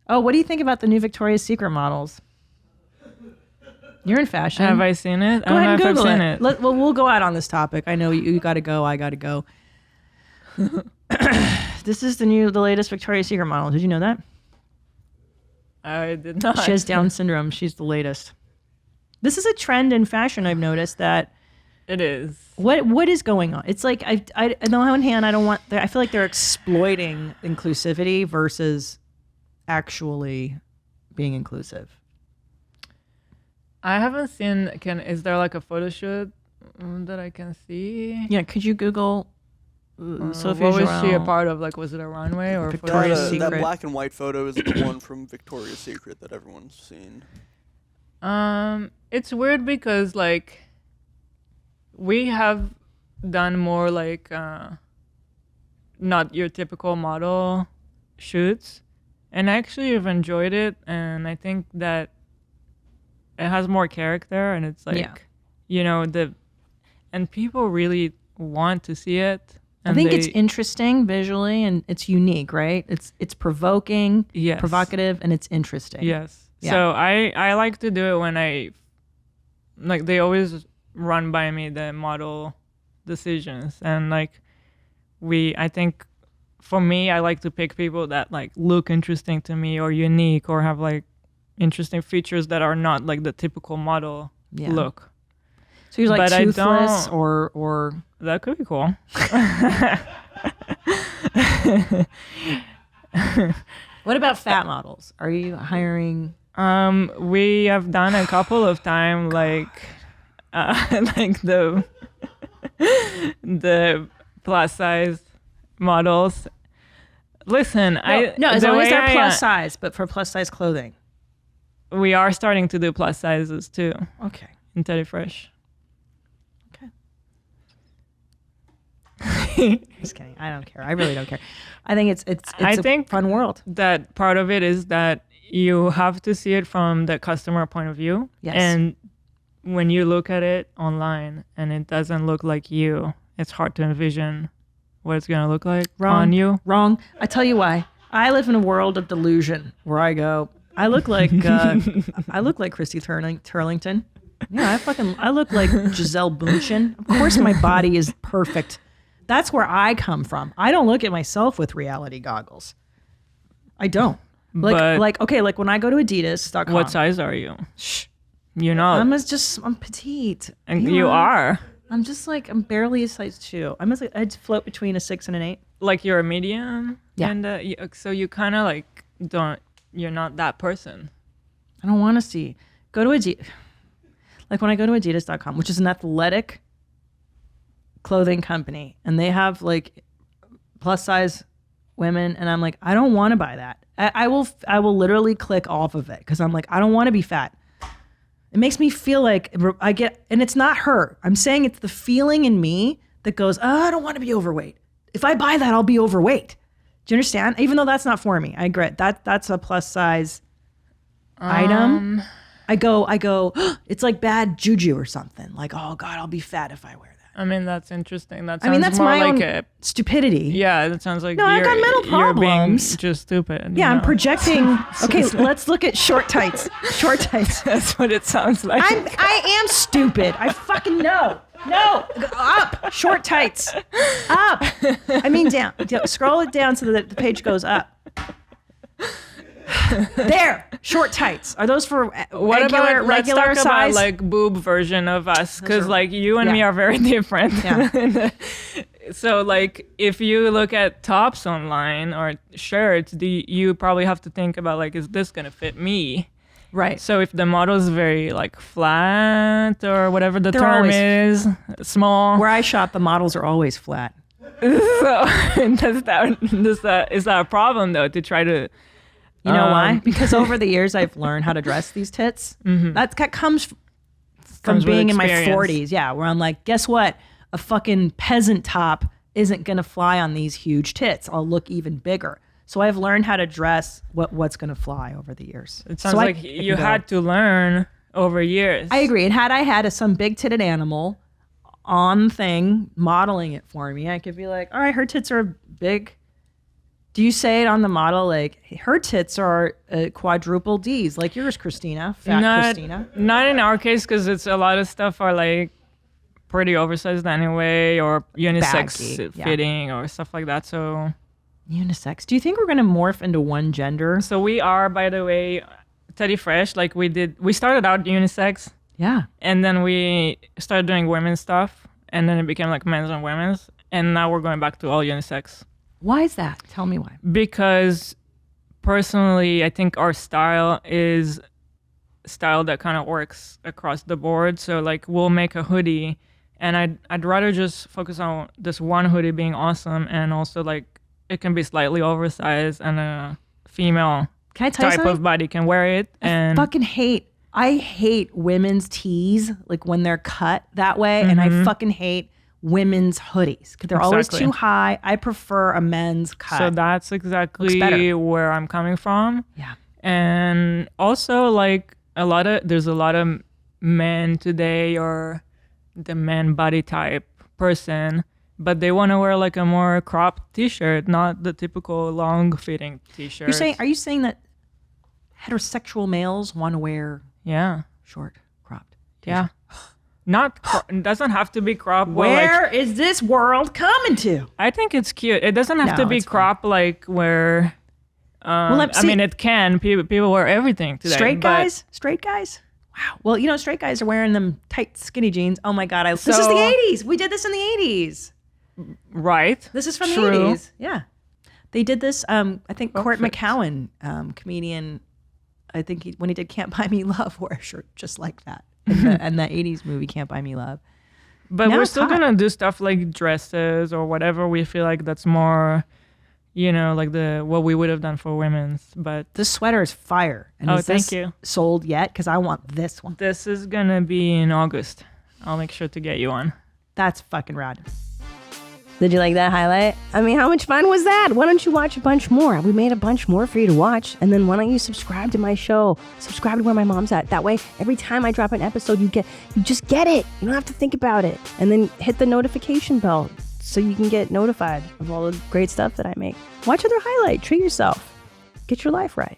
Oh, what do you think about the new Victoria's Secret models? You're in fashion. Have I seen it? Go ahead and Google I've seen it. Well, we'll go out on this topic. I know you got to go. I got to go. This is the latest Victoria's Secret model. Did you know that? I did not. She has Down syndrome. She's the latest. This is a trend in fashion. I've noticed that. It is. What is going on? It's like I on the one hand, I feel like they're exploiting inclusivity versus actually being inclusive. I haven't seen. Is there like a photo shoot that I can see? Yeah, could you Google Sophie what was Jourel? she a part of? Like, was it a runway or Victoria's Secret? That black and white photo is the one from Victoria's Secret that everyone's seen. It's weird because like we have done more like not your typical model shoots, and I actually have enjoyed it, and I think that it has more character, and it's like and people really want to see it. I think it's interesting visually, and it's unique, right? It's provoking, yes, provocative, and it's interesting. Yes. Yeah. So I like to do it when they always run by me the model decisions, and like I think for me, I like to pick people that like look interesting to me or unique or have like interesting features that are not like the typical model look. So you're like but toothless or that could be cool. What about fat models? Are you hiring? We have done a couple of times like the plus size models. Listen, as long as they're plus size, but for plus size clothing. We are starting to do plus sizes too. Okay. In Teddy Fresh. Just kidding. I don't care. I really don't care. I think it's a fun world. That part of it is that you have to see it from the customer point of view. Yes. And when you look at it online and it doesn't look like you, it's hard to envision what it's going to look like on you. Wrong. I tell you why. I live in a world of delusion where I go, I look like Christy Turlington. Yeah, I look like Giselle Bundchen. Of course my body is perfect. That's where I come from. I don't look at myself with reality goggles. I don't. Like when I go to Adidas.com. What size are you? You're not. I'm petite. And you are. I'm barely a size 2. I'd float between a 6 and an 8. Like you're a medium? Yeah. And so you kind of like you're not that person. I don't want to see. Go to Adidas. Like when I go to Adidas.com, which is an athletic clothing company, and they have like plus size women, and I'm like, I don't want to buy that. I will literally click off of it because I'm like, I don't want to be fat. It makes me feel like and it's not her. I'm saying it's the feeling in me that goes, oh, I don't want to be overweight. If I buy that, I'll be overweight. Do you understand? Even though that's not for me. I agree. That's a plus size item. I go, it's like bad juju or something. Like, oh God, I'll be fat if I wear that. I mean, that's interesting. That sounds that's more my like own stupidity. Yeah, that sounds like I got mental problems. You're being just stupid. Yeah, I'm projecting. Okay, let's look at short tights. Short tights. That's what it sounds like. I am stupid. I fucking know. No, up. Short tights. Up. I mean down. Scroll it down so that the page goes up. There, short tights. Are those for regular let's talk size? about like boob version of us, because like you and me are very different. Yeah. So like if you look at tops online or shirts, you probably have to think about like, is this gonna fit me? Right. So if the model is very like flat or whatever the term is, small. Where I shop, the models are always flat. So is that a problem though, to try to? You know why? Because over the years, I've learned how to dress these tits. Mm-hmm. That comes from being in my 40s. Yeah, where I'm like, guess what? A fucking peasant top isn't going to fly on these huge tits. I'll look even bigger. So I've learned how to dress what's going to fly over the years. It sounds like you had to learn over years. I agree. And had I had some big-titted animal on thing modeling it for me, I could be like, all right, her tits are big. Do you say it on the model like her tits are quadruple D's like yours, Christina? Fat Christina. Not in our case, because it's a lot of stuff are like pretty oversized anyway, or unisex Baggy, fitting or stuff like that. So unisex. Do you think we're gonna morph into one gender? So we are, by the way, Teddy Fresh. Like we started out unisex. Yeah. And then we started doing women's stuff, and then it became like men's and women's, and now we're going back to all unisex. Why is that? Tell me why. Because personally, I think our style is style that kind of works across the board. So like we'll make a hoodie, and I'd rather just focus on this one hoodie being awesome, and also like it can be slightly oversized, and a female Can I tell you type something? of body can wear it. And I hate women's tees, like when they're cut that way, and I fucking hate women's hoodies because they're always Exactly. too high. I prefer a men's cut. so that's Looks exactly better. where I'm coming from. Yeah. And also like there's a lot of men today, or the man body type person, but they want to wear like a more cropped t-shirt, not the typical long fitting t-shirt. Are you saying that heterosexual males want to wear Yeah. short cropped? Yeah. Not it doesn't have to be cropped. Where is this world coming to? I think it's cute. It doesn't have No, to be it's fine. cropped like where I mean, it can. People wear everything today. Straight but- guys. Wow. Well, straight guys are wearing them tight, skinny jeans. Oh my God. This is So- the 80s. We did this in the 80s. Right. This is from the True. 80s. Yeah. They did this. I think Court Outfits. McCowan, comedian, I think when he did Can't Buy Me Love, wore a shirt just like that. And the 80s movie Can't Buy Me Love. But Now we're it's still hot. gonna do stuff like dresses or whatever we feel like that's more, like what we would have done for women's. But This sweater is fire. And Oh, is thank this you. sold yet? Because I want this one. this is gonna be in August. I'll make sure to get you one. That's fucking rad. Did you like that highlight? I mean, how much fun was that? Why don't you watch a bunch more? We made a bunch more for you to watch. And then why don't you subscribe to my show? Subscribe to Where My Mom's At. That way, every time I drop an episode, you just get it. You don't have to think about it. And then hit the notification bell so you can get notified of all the great stuff that I make. Watch other highlight. Treat yourself. Get your life right.